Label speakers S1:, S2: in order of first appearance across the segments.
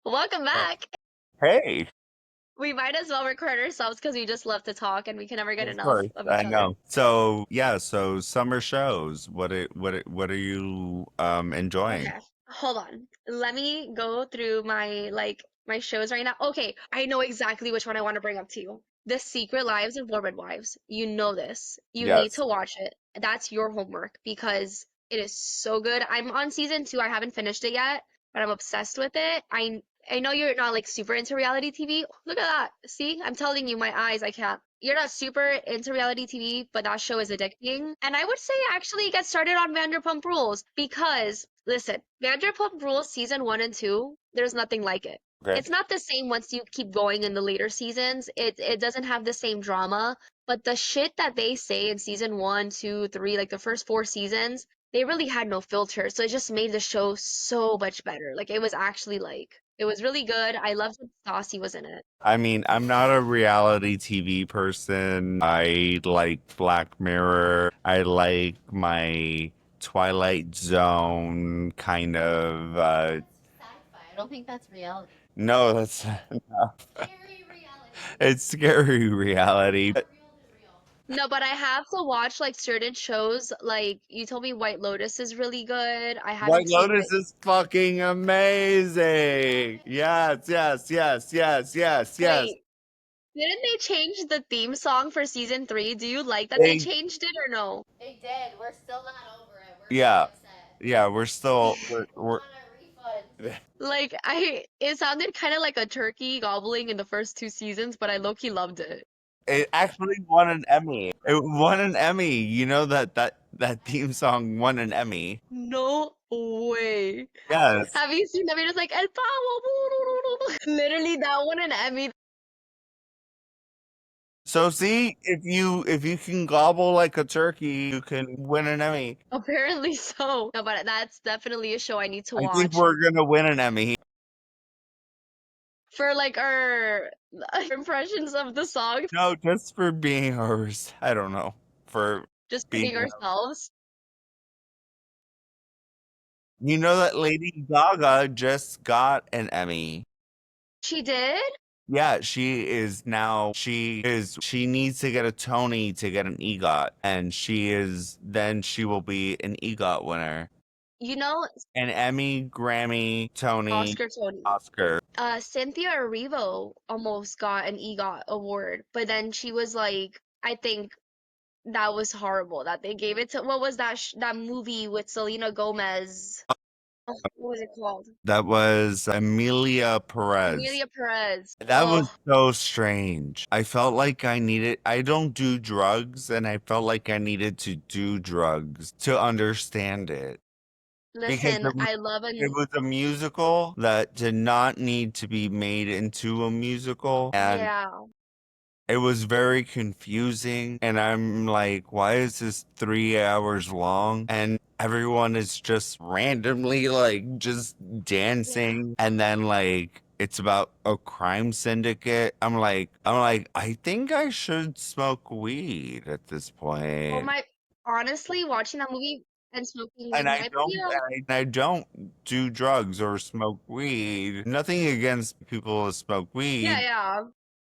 S1: Welcome
S2: Uh,
S1: back.
S2: Hey,
S1: We might as well record ourselves because we just love to talk and we can never get
S2: of
S1: enough
S2: course,
S1: of each
S2: I
S1: other.
S2: know. So yeah, so summer shows. What are you enjoying?
S1: Okay, hold on. Let me go through my shows right now. Okay, I know exactly which one I want to bring up to you. The Secret Lives of Morbid Wives. You know this. You need
S2: Yes.
S1: to watch it. That's your homework because it is so good. I'm on season 2. I haven't finished it yet, but I'm obsessed with it. I know you're not like super into reality TV. Look at that. See? I'm telling you, my eyes, I can't. You're not super into reality TV, but that show is addicting. And I would say actually get started on Vanderpump Rules because, listen, Vanderpump Rules season 1 and 2, there's nothing like it.
S2: Okay.
S1: It's not the same once you keep going in the later seasons. It doesn't have the same drama, but the shit that they say in season 1, 2, 3, like the first 4 seasons, they really had no filter. So it just made the show so much better. Like it was actually like it was really good. I loved that Stassi was in it.
S2: I mean, I'm not a reality TV person. I like Black Mirror. I like my Twilight Zone kind of
S3: Sci-fi. I don't think that's reality.
S2: no, that's no.
S3: Scary reality.
S2: It's scary reality.
S3: Not real is real.
S1: No, but I have to watch like certain shows. Like you told me White Lotus is really good. I
S2: White
S1: haven't seen
S2: Lotus
S1: White.
S2: is fucking amazing. Yes, yes, yes, yes, yes, yes.
S1: Wait, didn't they change the theme song for season 3? Do you like that they
S2: They,
S1: changed it or no?
S3: They did. We're still not over it. We're very
S2: yeah,
S3: upset.
S2: yeah, we're still,
S3: We want our refunds.
S1: Like it sounded kind of like a turkey gobbling in the first 2 seasons, but I low-key loved it.
S2: it actually won an Emmy. It won an Emmy. You know that theme song won an Emmy.
S1: No way.
S2: Yes.
S1: Have you seen the videos like El Pavo? Literally that one an Emmy.
S2: So see, if you can gobble like a turkey, you can win an Emmy.
S1: Apparently so. No, but that's definitely a show I need to
S2: I think
S1: watch.
S2: we're gonna win an Emmy.
S1: For like our impressions of the song,
S2: No, just for being ours. I don't know. For
S1: just
S2: being,
S1: being ourselves.
S2: you know that Lady Gaga just got an Emmy.
S1: She did?
S2: Yeah, she needs to get a Tony to get an EGOT, and then she will be an EGOT winner.
S1: You know,
S2: An Emmy, Grammy, Tony,
S1: Oscar Tony.
S2: Oscar.
S1: Cynthia Erivo almost got an EGOT award, but then she was like, I think that was horrible that they gave it to, what was that that movie with Selena Gomez? Oh, what was it called?
S2: That was Amelia Perez.
S1: Amelia Perez.
S2: That was
S1: Oh,
S2: so strange. I felt like I don't do drugs, and I felt like I needed to do drugs to understand it. Because
S1: listen, I love
S2: it
S1: an
S2: was a musical that did not need to be made into a musical. And
S1: yeah.
S2: it was very confusing. And I'm like, why is this 3 hours long? And everyone is just randomly like just
S1: Yeah.
S2: dancing. And then like it's about a crime syndicate. I'm like, I think I should smoke weed at this
S1: Oh
S2: point.
S1: my, honestly, watching that movie and smoking
S2: And
S1: weed
S2: I
S1: might be
S2: don't, I don't do drugs or smoke weed. Nothing against people who smoke
S1: yeah,
S2: weed,
S1: yeah.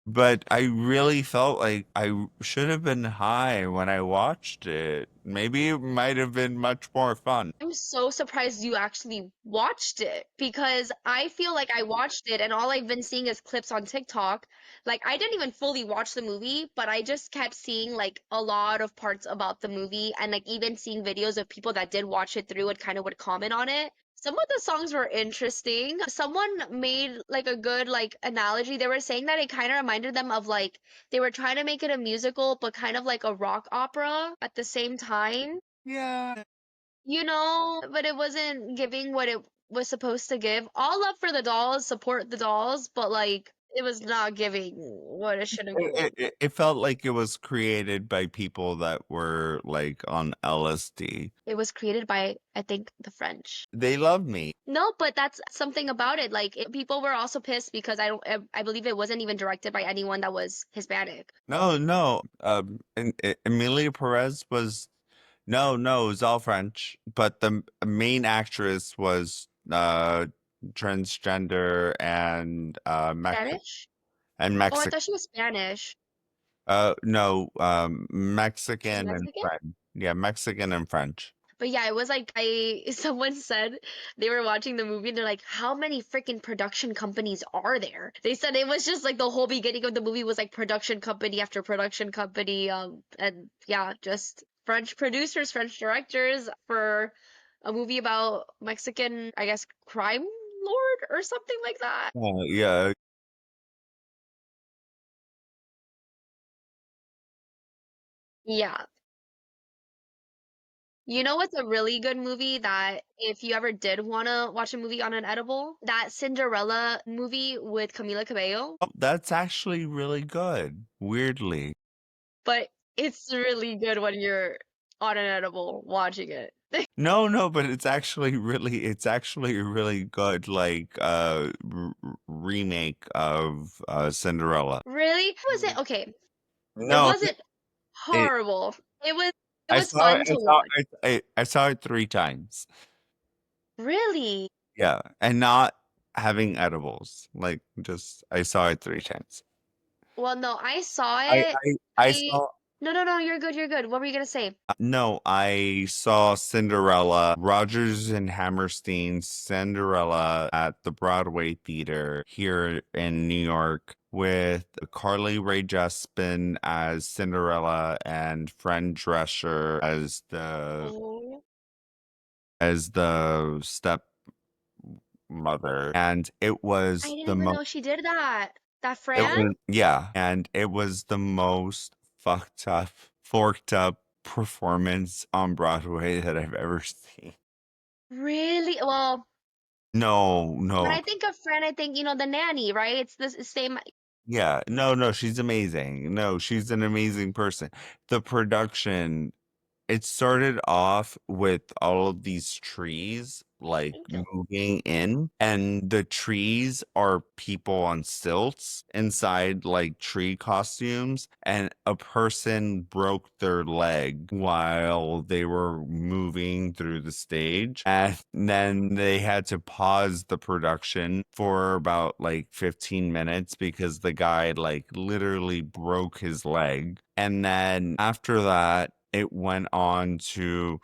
S2: but I really felt like I should have been high when I watched it. Maybe it might have been much more fun.
S1: I'm so surprised you actually watched it because I feel like I watched it and all I've been seeing is clips on TikTok. Like I didn't even fully watch the movie, but I just kept seeing like a lot of parts about the movie and like even seeing videos of people that did watch it through and kind of would comment on it. Some of the songs were interesting. Someone made like a good like analogy. They were saying that it kind of reminded them of like they were trying to make it a musical, but kind of like a rock opera at the same time.
S2: Yeah.
S1: But it wasn't giving what it was supposed to give. All love for the dolls, support the dolls, but like it was not giving what it should have given.
S2: It felt like it was created by people that were like on LSD.
S1: It was created by, I think, the French.
S2: They love me.
S1: No, but that's something about it. Like people were also pissed because I believe it wasn't even directed by anyone that was Hispanic.
S2: No, no. Emilia Perez was no, no, it was all French. But the main actress was transgender, and
S1: Spanish? Oh, I
S2: Mexican.
S1: thought she was Spanish.
S2: No,
S1: She's
S2: Mexican and
S1: Mexican?
S2: French. Yeah, Mexican and French.
S1: But yeah, it was like I someone said they were watching the movie and they're like, how many freaking production companies are there? They said it was just like the whole beginning of the movie was like production company after production company, and yeah, just French producers, French directors for a movie about Mexican, I guess, crime lord or something like that.
S2: Yeah.
S1: Yeah. You know what's a really good movie that if you ever did want to watch a movie on an edible? That Cinderella movie with Camila Cabello.
S2: Oh, that's actually really good. Weirdly.
S1: But it's really good when you're on an edible watching it.
S2: No, no, but it's actually a really good like remake of Cinderella.
S1: Really? Was it okay? It
S2: No,
S1: wasn't
S2: it
S1: horrible. It was it
S2: I
S1: was
S2: saw it
S1: fun to watch.
S2: I saw it 3 times.
S1: Really?
S2: Yeah, and not having edibles. Like just I saw it 3 times.
S1: Well, no, I saw
S2: I
S1: it.
S2: I
S1: I
S2: saw
S1: No, no, no, you're good, you're good. What were you gonna say?
S2: no, I saw Cinderella, Rogers and Hammerstein's Cinderella at the Broadway Theater here in New York with Carly Rae Jepsen as Cinderella and Fran Drescher
S1: Oh,
S2: as the step mother, and it
S1: I
S2: was
S1: didn't
S2: the
S1: even
S2: most
S1: know she did that. That
S2: it
S1: Fran?
S2: was yeah, and it was the most fucked up, forked up performance on Broadway that I've ever seen.
S1: Really? Well,
S2: No,
S1: when
S2: no.
S1: I think of Fran, I think, the nanny, right? It's the same.
S2: Yeah, no, no, she's amazing. No, she's an amazing person. The production, it started off with all of these trees like
S1: Thank you.
S2: moving in, and the trees are people on stilts inside like tree costumes, and a person broke their leg while they were moving through the stage. And then they had to pause the production for about like 15 minutes because the guy like literally broke his leg. And then after that, it went on to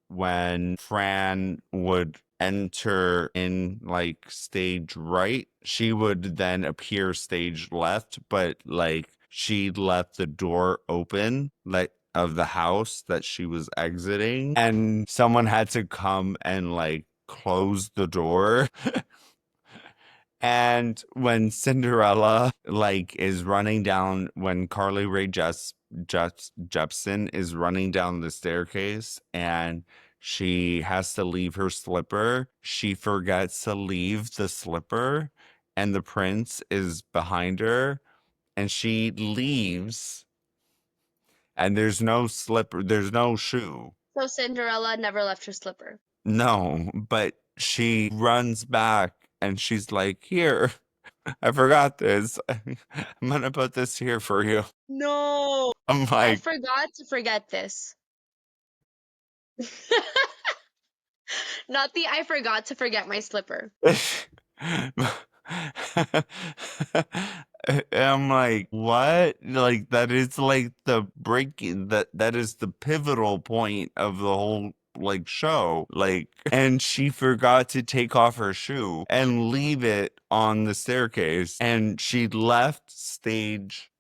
S2: when Fran would enter in like stage right, she would then appear stage left, but like she left the door open, like of the house that she was exiting, and someone had to come and like close the door. And when Cinderella like is running down, when Carly Rae Jepsen is running down the staircase and she has to leave her slipper, she forgets to leave the slipper, and the prince is behind her, and she leaves, and there's no slipper, there's no shoe.
S1: So Cinderella never left her slipper.
S2: No, but she runs back and she's like, "Here, I forgot this. I'm gonna put this here for you."
S1: No.
S2: I'm
S1: I
S2: like,
S1: forgot to forget this. Not the I forgot to forget my slipper.
S2: I'm like, what? Like that is like the breaking that is the pivotal point of the whole like show. Like, and she forgot to take off her shoe and leave it on the staircase, and she left stage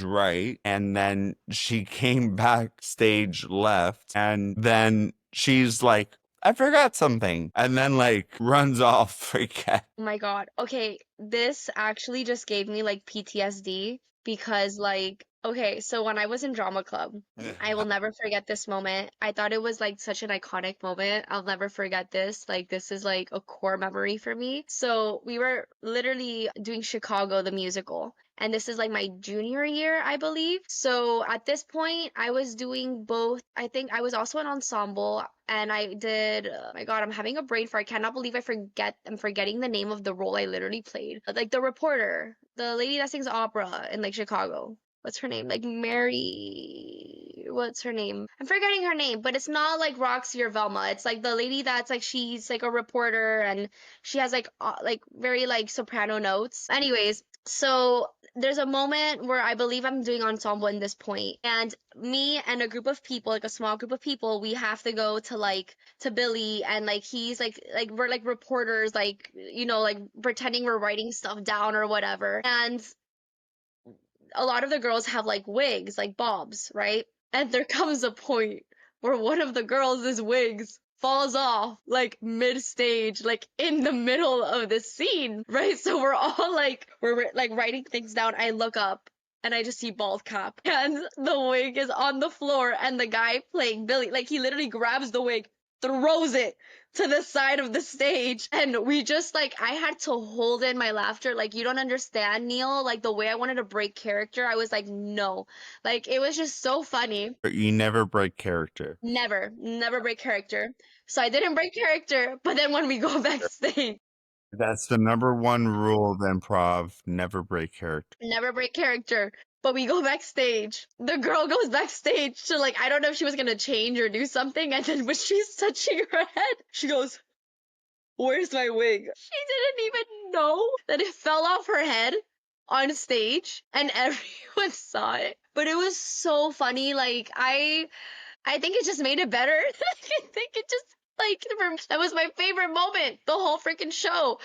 S2: right, and then she came back stage left, and then she's like, I forgot something, and then like runs off again.
S1: Oh my God. Okay, this actually just gave me like PTSD because like okay, so when I was in drama club, I will never forget this moment. I thought it was like such an iconic moment. I'll never forget this. Like this is like a core memory for me. So we were literally doing Chicago the musical. And this is like my junior year, I believe. So at this point, I was doing both. I think I was also an ensemble and I did, my God, I'm having a brain fart. I cannot believe I'm forgetting the name of the role I literally played. Like the reporter, the lady that sings opera in like Chicago. What's her name? Like Mary. what's her name? I'm forgetting her name, but it's not like Roxy or Velma. It's like the lady that's like she's like a reporter and she has like very like soprano notes. Anyways, so there's a moment where I believe I'm doing ensemble in this point, and me and a group of people, like a small group of people, we have to go to like to Billy, and like he's like we're like reporters, like like pretending we're writing stuff down or whatever. And a lot of the girls have like wigs, like bobs, right? And there comes a point where one of the girls' wigs falls off like mid stage, like in the middle of the scene, right? So we're all like, we're like writing things down. I look up and I just see bald cap and the wig is on the floor, and the guy playing Billy, like he literally grabs the wig, throws it to the side of the stage, and we just like I had to hold in my laughter. Like, you don't understand, Neil, like the way I wanted to break character. I was like, no. Like, it was just so funny.
S2: But you never break character.
S1: Never break character. So I didn't break character, but then when we go backstage,
S2: That's the number one rule of improv: never break character.
S1: never break character. But we go backstage. The girl goes backstage to like, I don't know if she was gonna change or do something, and then when she's touching her head, she goes, "Where's my wig?" She didn't even know that it fell off her head on stage, and everyone saw it. But it was so funny. Like, I think it just made it better. I think it just like that was my favorite moment the whole freaking show.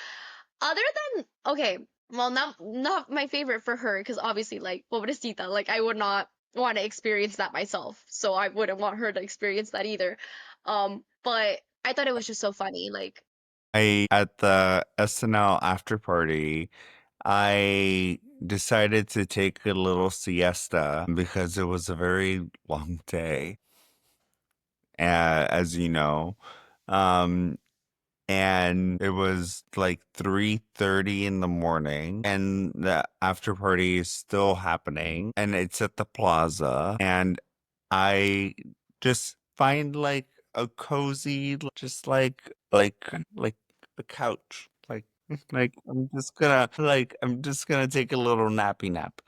S1: Other than, okay, well, not my favorite for her, because obviously, like, pobrecita, like I would not want to experience that myself, so I wouldn't want her to experience that either. But I thought it was just so funny. Like,
S2: At the SNL after party, I decided to take a little siesta because it was a very long day, as you know. And it was like 3:30 in the morning, and the after party is still happening, and it's at the plaza, and I just find like a cozy, just like a couch, like I'm just gonna take a little nappy nap.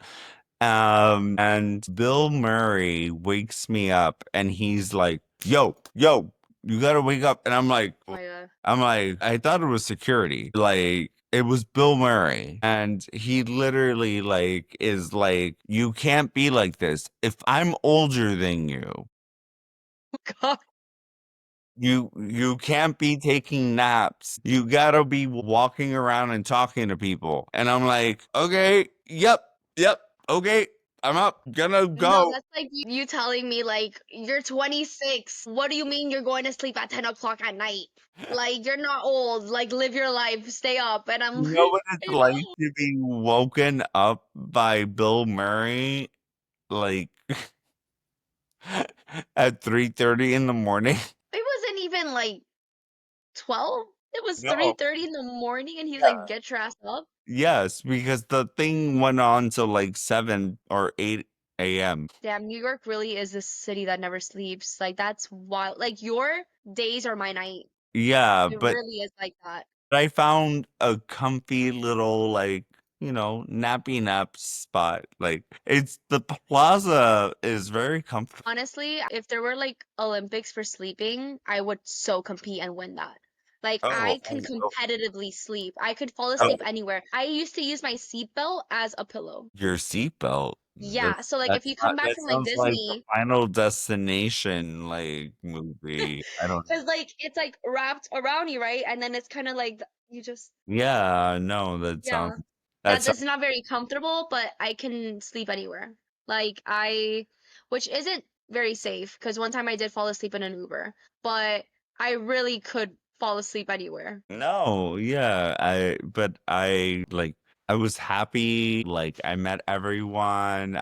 S2: And Bill Murray wakes me up and he's like, yo, you gotta wake up. And I'm like,
S1: oh my god.
S2: I thought it was security. Like, it was Bill Murray. And he literally like is like, you can't be like this. If I'm older than you,
S1: God.
S2: you can't be taking naps. You gotta be walking around and talking to people. And I'm like, okay, yep, okay, I'm up, gonna
S1: No,
S2: go.
S1: that's like you telling me like you're 26. What do you mean you're going to sleep at 10 o'clock at night? Like, you're not old. Like, live your life, stay up. And I'm
S2: You know what
S1: I
S2: it's
S1: know.
S2: like to be woken up by Bill Murray, like at 3:30 in the morning?
S1: It wasn't even like 12. It was
S2: No.
S1: 3:30 in the morning, and he's
S2: Yeah.
S1: like, "Get your ass up."
S2: Yes, because the thing went on till like 7 or 8 a.m.
S1: Damn, New York really is a city that never sleeps. Like, that's wild. Like, your days are my night.
S2: Yeah,
S1: It
S2: but
S1: really is like that.
S2: I found a comfy little like, nappy nap spot. Like, it's the plaza is very comfortable.
S1: Honestly, if there were like Olympics for sleeping, I would so compete and win that. Like,
S2: Oh,
S1: I can
S2: oh,
S1: competitively sleep. I could fall
S2: oh,
S1: asleep anywhere. I used to use my seatbelt as a pillow.
S2: your seatbelt.
S1: Yeah, so like if you come back
S2: That
S1: from like
S2: sounds like the
S1: Disney,
S2: Final Destination like movie. I don't know.
S1: because like it's like wrapped around you, right? And then it's kind of like you just,
S2: Yeah, no,
S1: yeah.
S2: that
S1: That's
S2: sounds
S1: not very comfortable, but I can sleep anywhere. Like, which isn't very safe, because one time I did fall asleep in an Uber, but I really could fall asleep anywhere.
S2: no, yeah. I was happy, like I met everyone.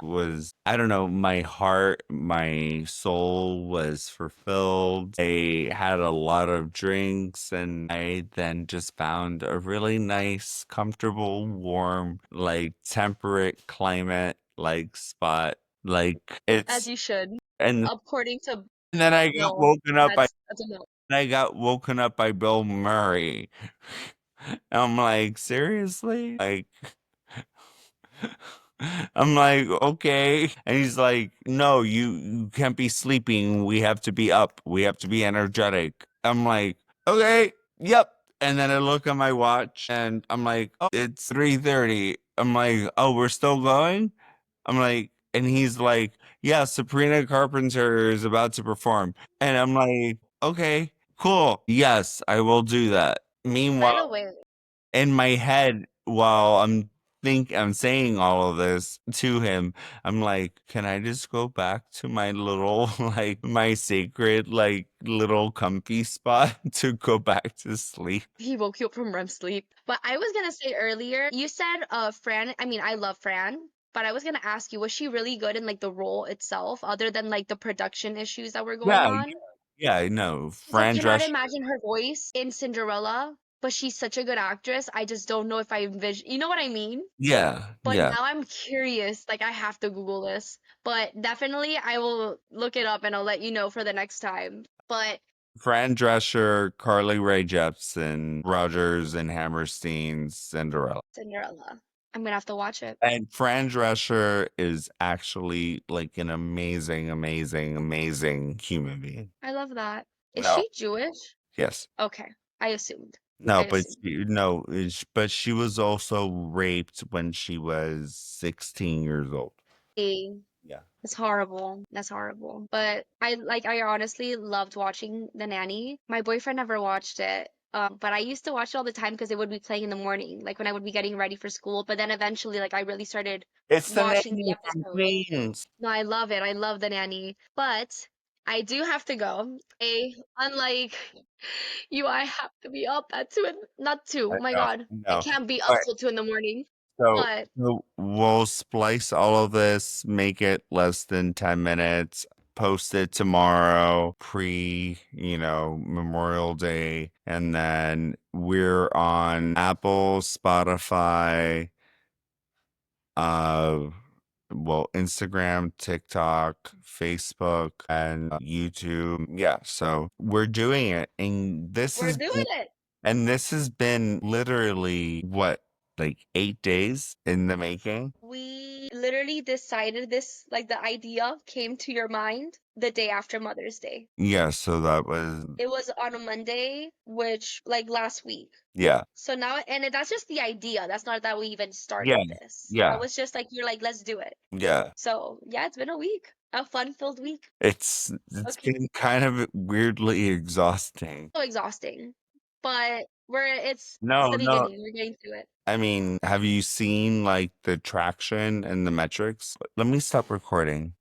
S2: I don't know, my heart, my soul was fulfilled. I had a lot of drinks and I then just found a really nice, comfortable, warm, like temperate climate like spot. Like
S1: As
S2: it's
S1: you should,
S2: and
S1: according to
S2: then I got
S1: Bill.
S2: woken up by
S1: That's a no.
S2: I got woken up by Bill Murray. I'm like, seriously? Like, I'm like, okay. And he's like, no, you can't be sleeping. We have to be up. We have to be energetic. I'm like, okay, yep. And then I look at my watch and I'm like, oh, it's 3:30. I'm like, oh, we're still going? I'm like, and he's like, yeah, Sabrina Carpenter is about to perform. And I'm like, okay, cool. Yes, I will do that.
S1: Right
S2: Meanwhile,
S1: away.
S2: in my head, while I'm saying all of this to him, I'm like, can I just go back to my little like my sacred like little comfy spot to go back to sleep?
S1: He woke you up from REM sleep. But I was gonna say earlier, you said Fran, I mean I love Fran, but I was gonna ask you, was she really good in like the role itself, other than like the production issues that were going
S2: Yeah,
S1: on?
S2: yeah, I know.
S1: 'Cause I
S2: Fran
S1: cannot
S2: Drescher.
S1: imagine her voice in Cinderella, but she's such a good actress. I just don't know if I envision, you know what I mean?
S2: Yeah,
S1: But
S2: yeah.
S1: now I'm curious, like I have to Google this. But definitely I will look it up and I'll let you know for the next time. But
S2: Fran Drescher, Carly Rae Jepsen, Rogers and Hammerstein's Cinderella.
S1: Cinderella, I'm gonna have to watch it.
S2: And Fran Drescher is actually like an amazing, amazing, amazing human being.
S1: I love that. Is
S2: No.
S1: she Jewish?
S2: Yes.
S1: Okay, I assumed.
S2: No,
S1: I
S2: but
S1: assumed.
S2: but she was also raped when she was 16 years old. Yeah.
S1: That's horrible. That's horrible. But I honestly loved watching The Nanny. My boyfriend never watched it. But I used to watch it all the time because it would be playing in the morning, like when I would be getting ready for school. But then eventually, like I really started
S2: It's the
S1: watching the
S2: nanny from
S1: episodes.
S2: Queens.
S1: No, I love it. I love The Nanny. But I do have to go. Unlike you, I have to be up at not two.
S2: I
S1: My
S2: know.
S1: God. I
S2: No.
S1: can't be
S2: All
S1: up
S2: right.
S1: till 2 in the morning.
S2: So,
S1: But
S2: so we'll splice all of this, make it less than 10 minutes, post it tomorrow, Memorial Day. And then we're on Apple, Spotify, uh, Instagram, TikTok, Facebook, and YouTube. Yeah. So we're doing it.
S1: we're doing it.
S2: And this has been literally what, like 8 days in the making?
S1: We literally decided this, like the idea came to your mind the day after Mother's Day.
S2: Yeah, so that was,
S1: It was on a Monday, which like last week.
S2: yeah,
S1: So now, that's just the idea. That's not that we even
S2: yeah,
S1: started this. That
S2: yeah,
S1: was just like, you're like, let's do it.
S2: yeah.
S1: So yeah, it's been a week, a fun-filled week.
S2: It's
S1: Okay,
S2: been kind of weirdly exhausting.
S1: so exhausting, but it's
S2: No,
S1: the
S2: no.
S1: beginning. We're getting through it.
S2: I mean, have you seen like the traction and the metrics? Let me stop recording.